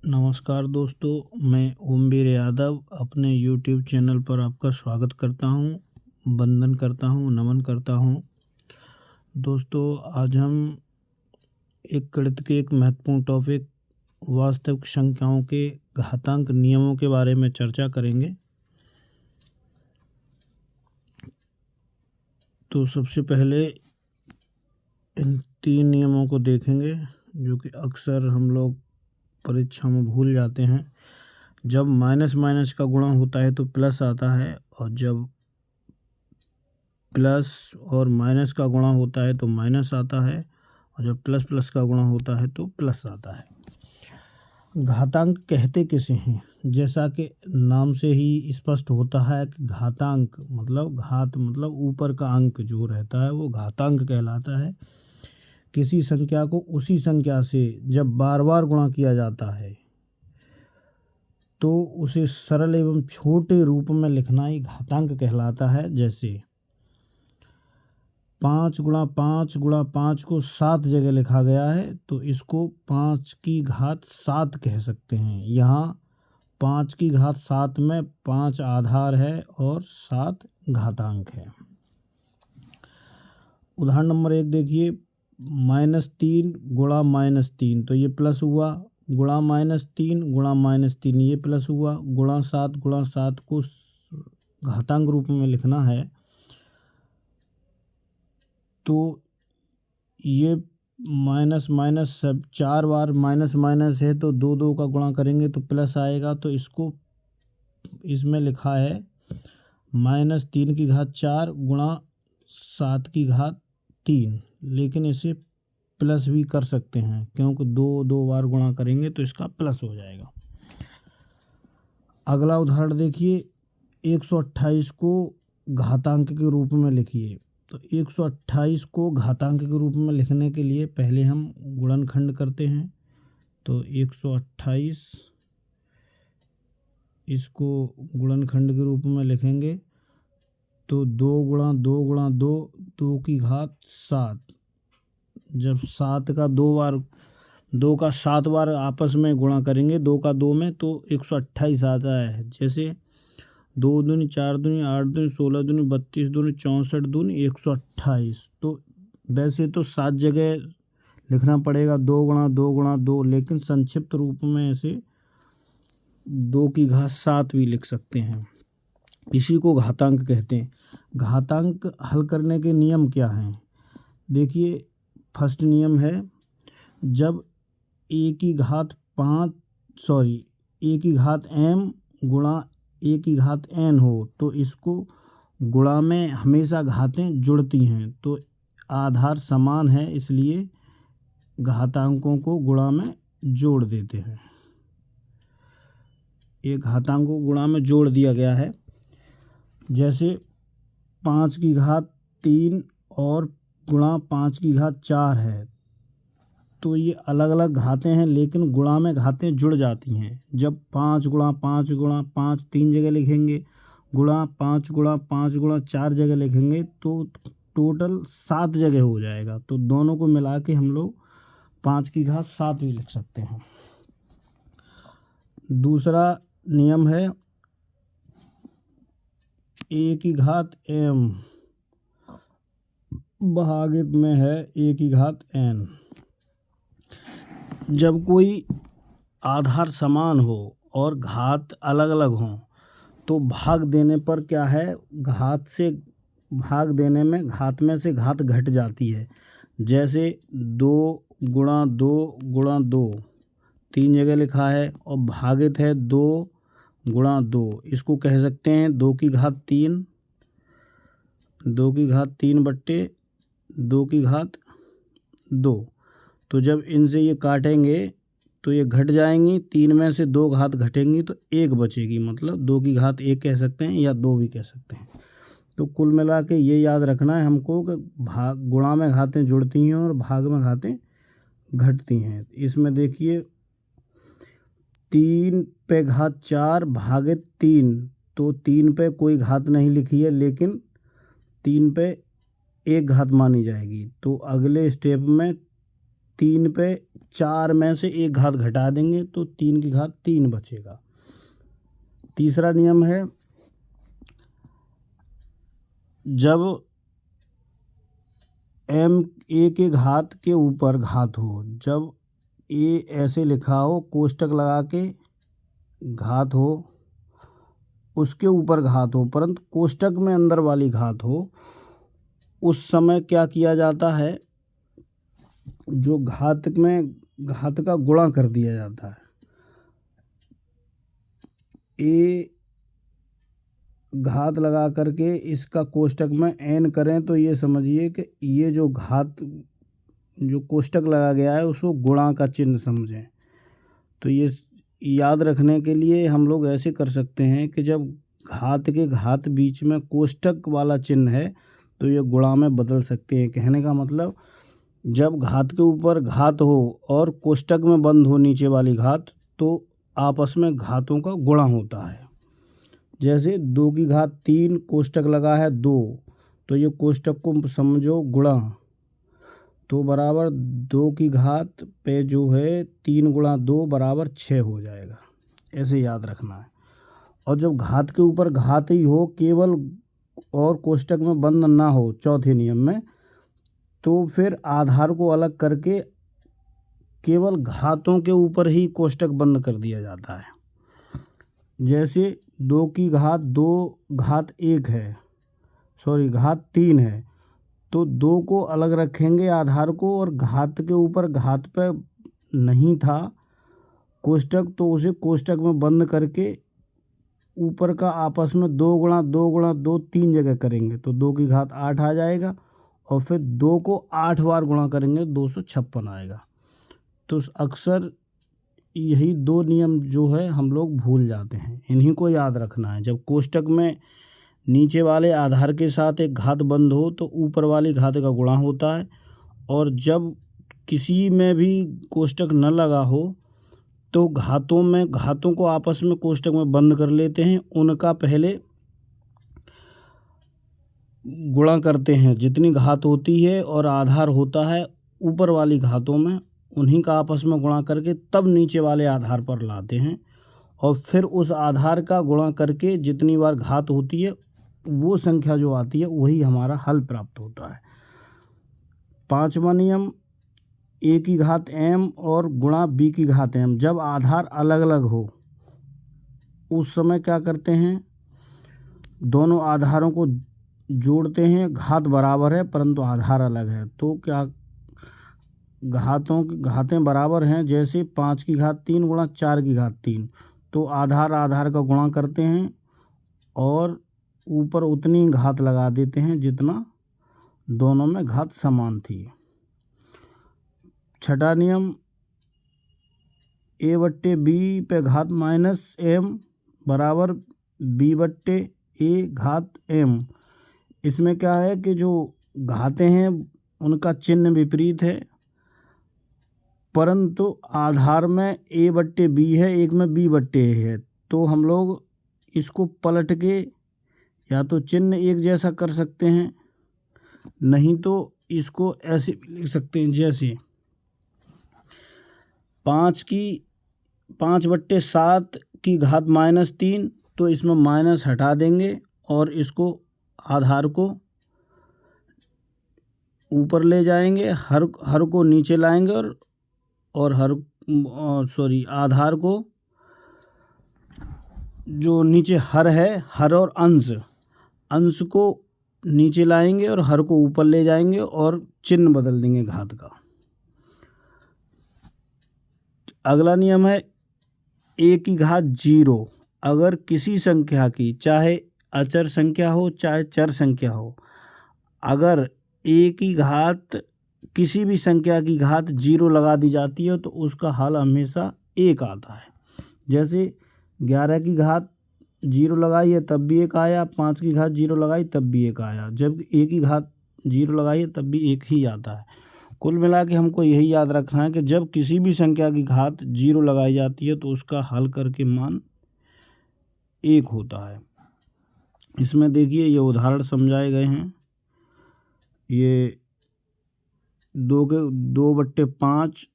नमस्कार दोस्तों, मैं ओमवीर यादव अपने यूट्यूब चैनल पर आपका स्वागत करता हूं, वंदन करता हूं, नमन करता हूं। दोस्तों, आज हम एक गणित के एक महत्वपूर्ण टॉपिक वास्तविक संख्याओं के घातांक नियमों के बारे में चर्चा करेंगे। तो सबसे पहले इन 3 नियमों को देखेंगे जो कि अक्सर हम लोग परीक्षा में भूल जाते हैं। जब माइनस माइनस का गुणा होता है तो प्लस आता है, और जब प्लस और माइनस का गुणा होता है तो माइनस आता है, और जब प्लस प्लस का गुणा होता है तो प्लस आता है। घातांक कहते किसे हैं? जैसा कि नाम से ही स्पष्ट होता है कि घातांक मतलब घात मतलब ऊपर का अंक जो रहता है वो घातांक कहलाता है। किसी संख्या को उसी संख्या से जब बार बार गुणा किया जाता है तो उसे सरल एवं छोटे रूप में लिखना ही घातांक कहलाता है। जैसे 5 × 5 × 5 को 7 जगह लिखा गया है तो इसको 5⁻7 कह सकते हैं। यहाँ 5⁻7 में 5 आधार है और 7 घातांक है। उदाहरण नंबर 1 देखिए, -3 × -3 तो ये प्लस हुआ, गुणा -3 × -3 ये प्लस हुआ, गुणा 7 × 7 को घातांक रूप में लिखना है तो ये माइनस माइनस सब 4 बार माइनस माइनस है तो 2 का गुणा करेंगे तो प्लस आएगा। तो इसको इसमें लिखा है -3⁴ गुणा 7⁻3, लेकिन इसे प्लस भी कर सकते हैं क्योंकि 2 बार गुणा करेंगे तो इसका प्लस हो जाएगा। अगला उदाहरण देखिए, 128 को घातांक के रूप में लिखिए। तो 128 को घातांक के रूप में लिखने के लिए पहले हम गुणनखंड करते हैं। तो 128 इसको गुणनखंड के रूप में लिखेंगे तो 2 × 2 × 2 2⁻7। जब 7 का 2 का 7 बार आपस में गुणा करेंगे 2 का 2 में तो 128 आता है। जैसे 2 दूनी 4 दूनी 8 दूनी 16 दूनी 32 दूनी 64 दूनी 128। तो वैसे तो 7 जगह लिखना पड़ेगा 2 × 2 × 2, लेकिन संक्षिप्त रूप में इसे 2⁻7 भी लिख सकते हैं। इसी को घातांक कहते हैं। घातांक हल करने के नियम क्या हैं? देखिए, फर्स्ट नियम है, जब a⁻m गुणा a⁻n हो तो इसको गुणा में हमेशा घातें जुड़ती हैं, तो आधार समान है इसलिए घातांकों को गुणा में जोड़ देते हैं। एक घातांक को गुणा में जोड़ दिया गया है। जैसे 5⁻3 और गुणा 5⁻4 है तो ये अलग अलग घातें हैं लेकिन गुणा में घातें जुड़ जाती हैं। जब 5 × 5 × 5 3 जगह लिखेंगे, गुणा 5 × 5 × 4 जगह लिखेंगे तो टोटल 7 जगह हो जाएगा। तो दोनों को मिला के हम लोग 5⁻7 भी लिख सकते हैं। दूसरा नियम है a⁻m भागित में है a⁻n। जब कोई आधार समान हो और घात अलग अलग हों तो भाग देने पर क्या है, घात से भाग देने में घात में से घात घट जाती है। जैसे 2 × 2 × 2 3 जगह लिखा है और भागित है 2 × 2, इसको कह सकते हैं 2⁻3 बट्टे 2⁻2। तो जब इनसे ये काटेंगे तो ये घट जाएंगी, 3 में से 2 घात घटेंगी तो 1 बचेगी, मतलब 2⁻1 कह सकते हैं या 2 भी कह सकते हैं। तो कुल मिला के ये याद रखना है हमको कि गुणा में घातें जुड़ती हैं और भाग में घातें घटती हैं। इसमें देखिए 3⁻4 भागित 3, तो 3 पे कोई घात नहीं लिखी है लेकिन 3 पे 1 घात मानी जाएगी। तो अगले स्टेप में 3 पे 4 में से एक घात घटा देंगे तो 3 की घात 3 बचेगा। तीसरा नियम है, जब m a के घात के ऊपर घात हो, जब a ऐसे लिखा हो कोष्टक लगा के घात हो, उसके ऊपर घात हो, परंतु कोष्टक में अंदर वाली घात हो, उस समय क्या किया जाता है, जो घात में घात का गुणा कर दिया जाता है। a घात लगा करके इसका कोष्टक में n करें तो ये समझिए कि ये जो घात जो कोष्टक लगा गया है उसको गुणा का चिन्ह समझें। तो ये याद रखने के लिए हम लोग ऐसे कर सकते हैं कि जब घात के घात बीच में कोष्टक वाला चिन्ह है तो ये गुणा में बदल सकते हैं। कहने का मतलब, जब घात के ऊपर घात हो और कोष्टक में बंद हो नीचे वाली घात, तो आपस में घातों का गुणा होता है। जैसे 2 की घात 3 कोष्टक लगा है 2, तो ये कोष्टक को समझो गुणा, तो बराबर 2 की घात पे जो है 3 गुणा 2 बराबर 6 हो जाएगा। ऐसे याद रखना है। और जब घात के ऊपर घात ही हो केवल और कोष्टक में बंद ना हो चौथे नियम में, तो फिर आधार को अलग करके केवल घातों के ऊपर ही कोष्टक बंद कर दिया जाता है। जैसे 2 की घात 2 घात 1 है, सॉरी घात 3 है, तो 2 को अलग रखेंगे आधार को, और घात के ऊपर घात पे नहीं था कोष्टक, तो उसे कोष्टक में बंद करके ऊपर का आपस में 2 गुणा 2 गुणा 2 3 जगह करेंगे तो 2 की घात 8 आ जाएगा, और फिर 2 को 8 बार गुणा करेंगे 256 आएगा। तो अक्सर यही 2 नियम जो है हम लोग भूल जाते हैं, इन्हीं को याद रखना है। जब कोष्टक में नीचे वाले आधार के साथ एक घात बंद हो तो ऊपर वाली घात का गुणा होता है, और जब किसी में भी कोष्टक न लगा हो तो घातों को आपस में कोष्टक में बंद कर लेते हैं, उनका पहले गुणा करते हैं। जितनी घात होती है और आधार होता है ऊपर वाली घातों में, उन्हीं का आपस में गुणा करके तब नीचे वाले आधार पर लाते हैं, और फिर उस आधार का गुणा करके जितनी बार घात होती है वो संख्या जो आती है वही हमारा हल प्राप्त होता है। 5वां नियम, a की घात m और गुणा b की घात m, जब आधार अलग अलग हो उस समय क्या करते हैं, दोनों आधारों को जोड़ते हैं। घात बराबर है परंतु आधार अलग है, तो क्या घातें बराबर हैं, जैसे 5 की घात 3 गुणा 4 की घात 3, तो आधार का गुणा करते हैं और ऊपर उतनी घात लगा देते हैं जितना दोनों में घात समान थी। 6वां नियम, a/b पे घात माइनस m बराबर b/a घात m। इसमें क्या है कि जो घातें हैं उनका चिन्ह विपरीत है, परंतु आधार में a/b है, एक में b/a है, तो हम लोग इसको पलट के या तो चिन्ह एक जैसा कर सकते हैं, नहीं तो इसको ऐसे भी लिख सकते हैं, जैसे 5/7 की घात -3, तो इसमें माइनस हटा देंगे और इसको आधार को ऊपर ले जाएंगे, हर को नीचे लाएंगे, और आधार को जो नीचे हर है, हर और अंश को नीचे लाएंगे और हर को ऊपर ले जाएंगे और चिन्ह बदल देंगे घात का। अगला नियम है a की घात 0। अगर किसी संख्या की, चाहे अचर संख्या हो चाहे चर संख्या हो, अगर a की घात किसी भी संख्या की घात 0 लगा दी जाती है तो उसका हल हमेशा 1 आता है। जैसे 11 की घात 0 लगाई है तब भी 1 आया, 5 की घात 0 लगाई तब भी 1 आया, जब a की घात 0 लगाई है तब भी 1 ही आता है। कुल मिला के हमको यही याद रखना है कि जब किसी भी संख्या की घात 0 लगाई जाती है तो उसका हल करके मान 1 होता है। इसमें देखिए ये उदाहरण समझाए गए हैं। ये 2/5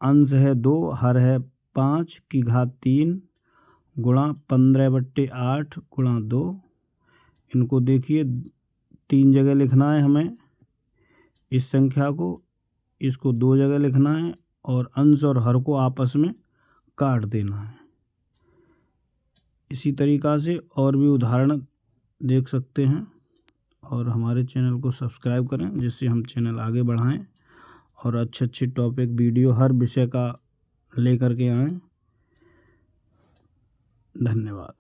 अंश है 2, हर है 5 की घात 3 गुणा 15/8 गुणा 2। इनको देखिए 3 जगह लिखना है हमें इस संख्या को, इसको 2 जगह लिखना है और अंश और हर को आपस में काट देना है। इसी तरीक़ा से और भी उदाहरण देख सकते हैं और हमारे चैनल को सब्सक्राइब करें जिससे हम चैनल आगे बढ़ाएं और अच्छे अच्छे टॉपिक वीडियो हर विषय का लेकर के आएँ। धन्यवाद।